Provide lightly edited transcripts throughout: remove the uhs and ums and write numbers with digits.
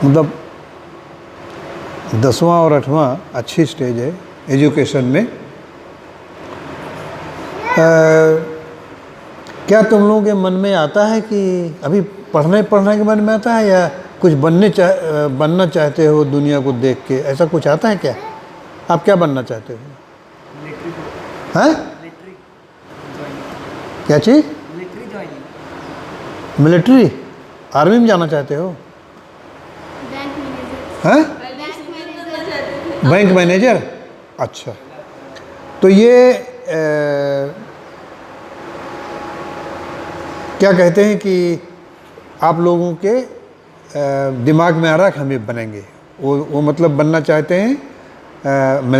मतलब 10वां और 8वां अच्छी स्टेज है एजुकेशन में। क्या तुम लोगों के मन में आता है कि अभी पढ़ने के मन में आता है, या कुछ बनना चाहते हो दुनिया को देख के, ऐसा कुछ आता है क्या? आप क्या बनना चाहते हो? हैं? क्या चीज़? मिलिट्री? आर्मी में जाना चाहते हो? हैं? Bank manager? अच्छा, तो ये क्या कहते हैं कि आप लोगों के दिमाग में आ रहा है कि हम ये बनेंगे, वो मतलब बनना चाहते हैं,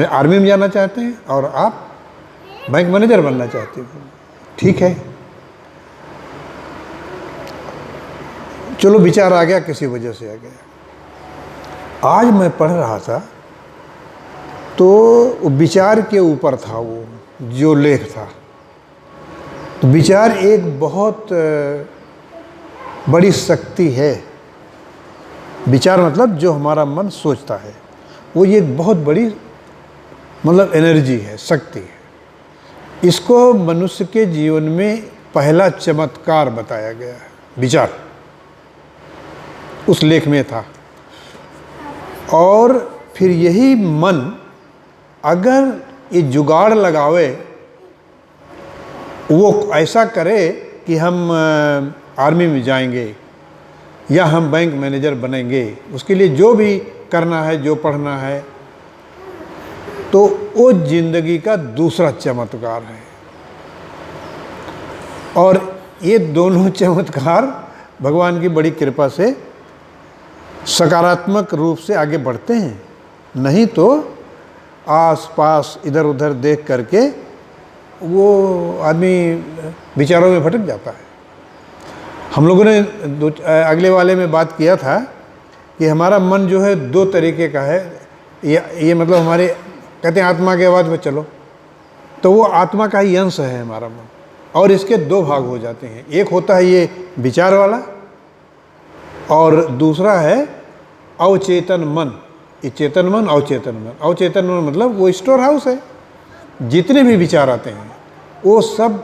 आर्मी में जाना चाहते हैं और आप बैंक मैनेजर बनना चाहते हो। ठीक है, चलो विचार आ गया, किसी वजह से आ गया। आज मैं पढ़ रहा था तो विचार के ऊपर था वो जो लेख था। तो विचार एक बहुत बड़ी शक्ति है। विचार मतलब जो हमारा मन सोचता है, वो ये बहुत बड़ी मतलब एनर्जी है, शक्ति है। इसको मनुष्य के जीवन में पहला चमत्कार बताया गया है, विचार उस लेख में था। और फिर यही मन अगर ये जुगाड़ लगावे, वो ऐसा करे कि हम आर्मी में जाएंगे या हम बैंक मैनेजर बनेंगे, उसके लिए जो भी करना है, जो पढ़ना है, तो वो जिंदगी का दूसरा चमत्कार है। और ये दोनों चमत्कार भगवान की बड़ी कृपा से सकारात्मक रूप से आगे बढ़ते हैं, नहीं तो आस-पास इधर उधर देख करके वो आदमी विचारों में भटक जाता है। हम लोगों ने अगले वाले में बात किया था कि हमारा मन जो है दो तरीके का है। ये मतलब हमारे कहते हैं आत्मा के आवाज़ में चलो, तो वो आत्मा का ही अंश है हमारा मन, और इसके दो भाग हो जाते हैं। एक होता है ये विचार वाला, और दूसरा है अवचेतन मन। ये चेतन मन, अवचेतन मन। अवचेतन मन मतलब वो स्टोर हाउस है, जितने भी विचार आते हैं वो सब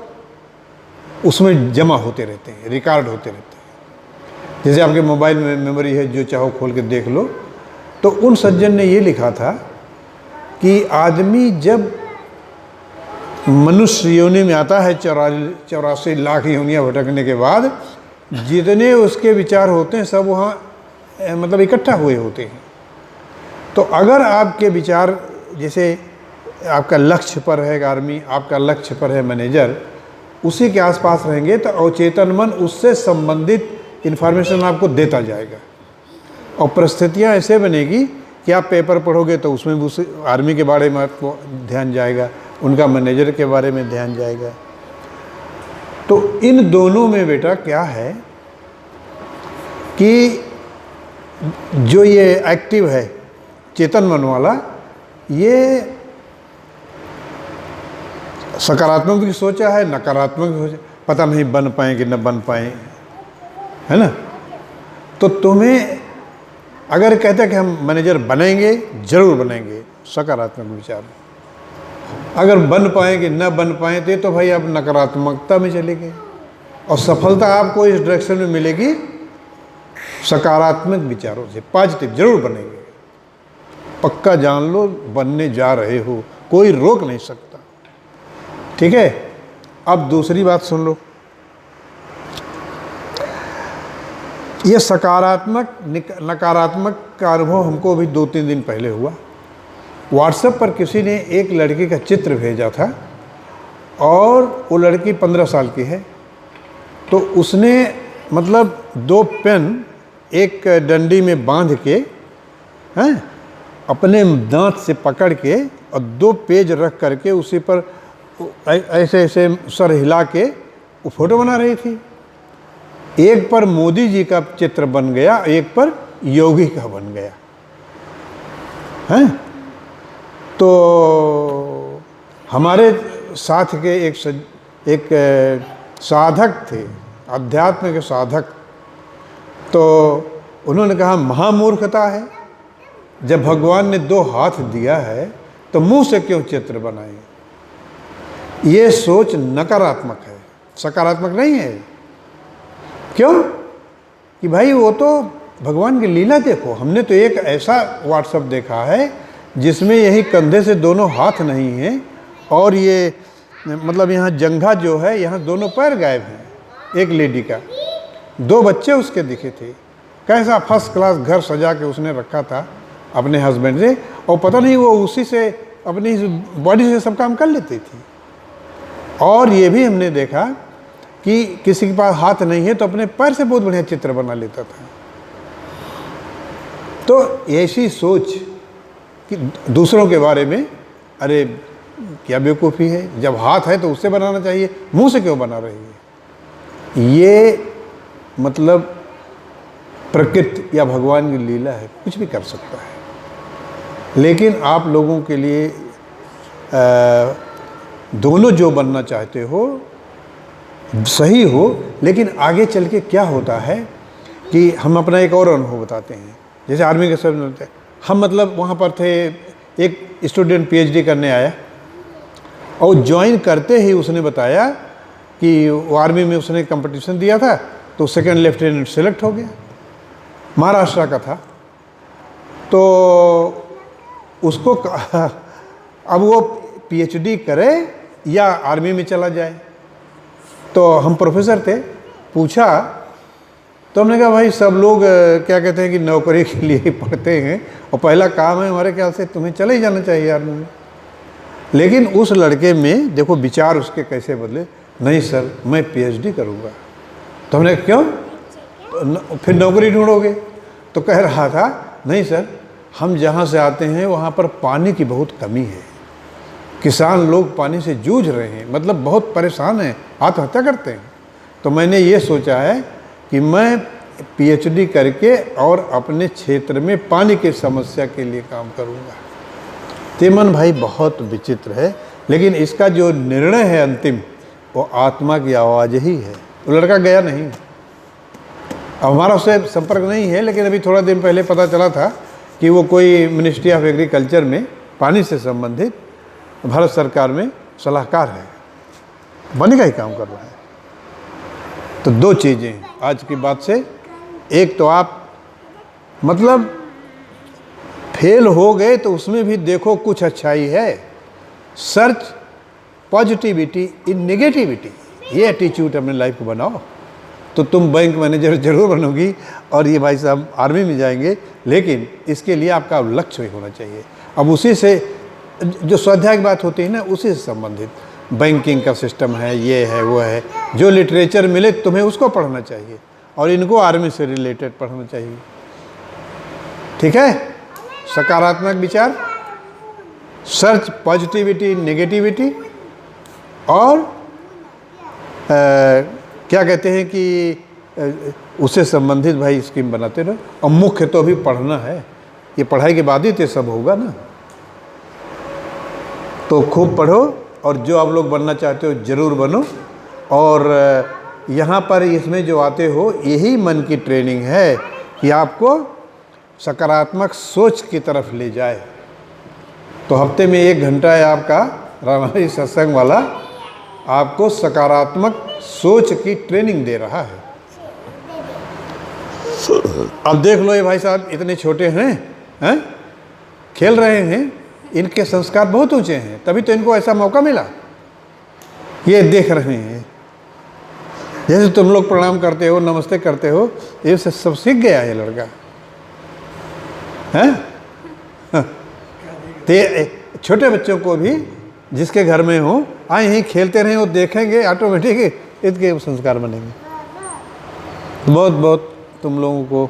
उसमें जमा होते रहते हैं, रिकॉर्ड होते रहते हैं। जैसे आपके मोबाइल में मेमोरी है, जो चाहो खोल के देख लो। तो उन सज्जन ने ये लिखा था कि आदमी जब मनुष्य योनि में आता है 84 लाख योनियाँ भटकने के बाद, जितने उसके विचार होते हैं सब वहाँ मतलब इकट्ठा हुए होते हैं। तो अगर आपके विचार, जैसे आपका लक्ष्य पर है आर्मी, आपका लक्ष्य पर है मैनेजर, उसी के आसपास रहेंगे तो अवचेतन मन उससे संबंधित इन्फॉर्मेशन आपको देता जाएगा। और परिस्थितियाँ ऐसे बनेगी कि आप पेपर पढ़ोगे तो उसमें उस आर्मी के बारे में आपको ध्यान जाएगा, उनका मैनेजर के बारे में ध्यान जाएगा। तो इन दोनों में बेटा क्या है कि जो ये एक्टिव है चेतन मन वाला, ये सकारात्मक भी सोचा है, नकारात्मक भी सोचा, पता नहीं बन पाए कि न बन पाए, है ना। तो तुम्हें अगर कहते हैं कि हम मैनेजर बनेंगे, जरूर बनेंगे, सकारात्मक विचार। अगर बन पाए कि न बन पाए तो भाई आप नकारात्मकता में चले गए। और सफलता आपको इस डायरेक्शन में मिलेगी सकारात्मक विचारों से। पॉजिटिव जरूर बनेंगे, पक्का जान लो, बनने जा रहे हो, कोई रोक नहीं सकता। ठीक है, अब दूसरी बात सुन लो। ये सकारात्मक नकारात्मक का अनुभव हमको अभी 2-3 दिन पहले हुआ। व्हाट्सएप पर किसी ने एक लड़की का चित्र भेजा था, और वो लड़की 15 साल की है। तो उसने मतलब 2 पेन एक डंडी में बांध के, हैं, अपने दांत से पकड़ के, और 2 पेज रख करके उसी पर ऐसे ऐसे सर हिला के वो फोटो बना रही थी। एक पर मोदी जी का चित्र बन गया, एक पर योगी का बन गया, हैं। तो हमारे साथ के एक साधक थे, अध्यात्म के साधक। तो उन्होंने कहा महामूर्खता है, जब भगवान ने 2 हाथ दिया है तो मुंह से क्यों चित्र बनाएंगे। ये सोच नकारात्मक है, सकारात्मक नहीं है। क्यों कि भाई वो तो भगवान की लीला देखो। हमने तो एक ऐसा व्हाट्सएप देखा है जिसमें यही कंधे से दोनों हाथ नहीं हैं और ये मतलब यहाँ जंघा जो है यहाँ दोनों पैर गायब हैं एक लेडी का। 2 बच्चे उसके दिखे थे। कैसा फर्स्ट क्लास घर सजा के उसने रखा था अपने हस्बैंड से, और पता नहीं वो उसी से अपनी बॉडी से सब काम कर लेती थी। और ये भी हमने देखा कि किसी के पास हाथ नहीं है तो अपने पैर से बहुत बढ़िया चित्र बना लेता था। तो ऐसी सोच कि दूसरों के बारे में, अरे क्या बेवकूफ़ी है, जब हाथ है तो उससे बनाना चाहिए, मुंह से क्यों बना रही है। ये मतलब प्रकृति या भगवान की लीला है, कुछ भी कर सकता है। लेकिन आप लोगों के लिए दोनों जो बनना चाहते हो सही हो, लेकिन आगे चल के क्या होता है कि हम अपना एक और अनुभव बताते हैं। जैसे आर्मी के सब हम मतलब वहाँ पर थे, एक स्टूडेंट PhD करने आया और ज्वाइन करते ही उसने बताया कि वो आर्मी में उसने कंपटीशन दिया था तो 2nd लेफ्टिनेंट सेलेक्ट हो गया, महाराष्ट्र का था। तो उसको अब वो PhD करे या आर्मी में चला जाए। तो हम प्रोफेसर थे, पूछा तो हमने कहा भाई सब लोग क्या कहते हैं कि नौकरी के लिए ही पढ़ते हैं और पहला काम है, हमारे ख्याल से तुम्हें चले ही जाना चाहिए आर्मी में। लेकिन उस लड़के में देखो विचार उसके कैसे बदले, नहीं सर मैं PhD करूँगा। तो हमने क्यों, तो फिर नौकरी ढूंढोगे। तो कह रहा था नहीं सर, हम जहाँ से आते हैं वहाँ पर पानी की बहुत कमी है, किसान लोग पानी से जूझ रहे हैं, मतलब बहुत परेशान हैं, आत्महत्या करते हैं। तो मैंने ये सोचा है कि मैं PhD करके और अपने क्षेत्र में पानी की समस्या के लिए काम करूँगा। तेमन भाई बहुत विचित्र है, लेकिन इसका जो निर्णय है अंतिम, वो आत्मा की आवाज़ ही है। वो लड़का गया नहीं, अब हमारा उससे संपर्क नहीं है, लेकिन अभी थोड़ा दिन पहले पता चला था कि वो कोई मिनिस्ट्री ऑफ एग्रीकल्चर में पानी से संबंधित भारत सरकार में सलाहकार है, बनने का ही काम कर रहा है। तो 2 चीज़ें हैं आज की बात से, एक तो आप मतलब फेल हो गए तो उसमें भी देखो कुछ अच्छाई है। सर्च पॉजिटिविटी इन नेगेटिविटी, ये एटीट्यूड अपने लाइफ को बनाओ तो तुम बैंक मैनेजर जरूर बनोगी और ये भाई साहब आर्मी में जाएंगे। लेकिन इसके लिए आपका लक्ष्य भी होना चाहिए। अब उसी से जो स्वाध्याय की बात होती है ना, उसी से संबंधित बैंकिंग का सिस्टम है, ये है वो है, जो लिटरेचर मिले तुम्हें उसको पढ़ना चाहिए और इनको आर्मी से रिलेटेड पढ़ना चाहिए। ठीक है, सकारात्मक विचार, सर्च पॉजिटिविटी नेगेटिविटी, और क्या कहते हैं कि उससे संबंधित भाई स्कीम बनाते रहो। और मुख्य तो अभी पढ़ना है, ये पढ़ाई के बाद ही तो सब होगा ना। तो खूब पढ़ो और जो आप लोग बनना चाहते हो ज़रूर बनो। और यहाँ पर इसमें जो आते हो यही मन की ट्रेनिंग है कि आपको सकारात्मक सोच की तरफ ले जाए। तो हफ्ते में 1 घंटा है आपका रामायण सत्संग वाला, आपको सकारात्मक सोच की ट्रेनिंग दे रहा है। अब देख लो ये भाई साहब इतने छोटे हैं, खेल रहे हैं, इनके संस्कार बहुत ऊंचे हैं, तभी तो इनको ऐसा मौका मिला। ये देख रहे हैं, जैसे तुम लोग प्रणाम करते हो, नमस्ते करते हो, ये सब सीख गया है लड़का हैं। तो छोटे बच्चों को भी जिसके घर में हो, आए यहीं खेलते रहें और देखेंगे, ऑटोमेटिक इसके संस्कार बनेंगे। बहुत बहुत तुम लोगों को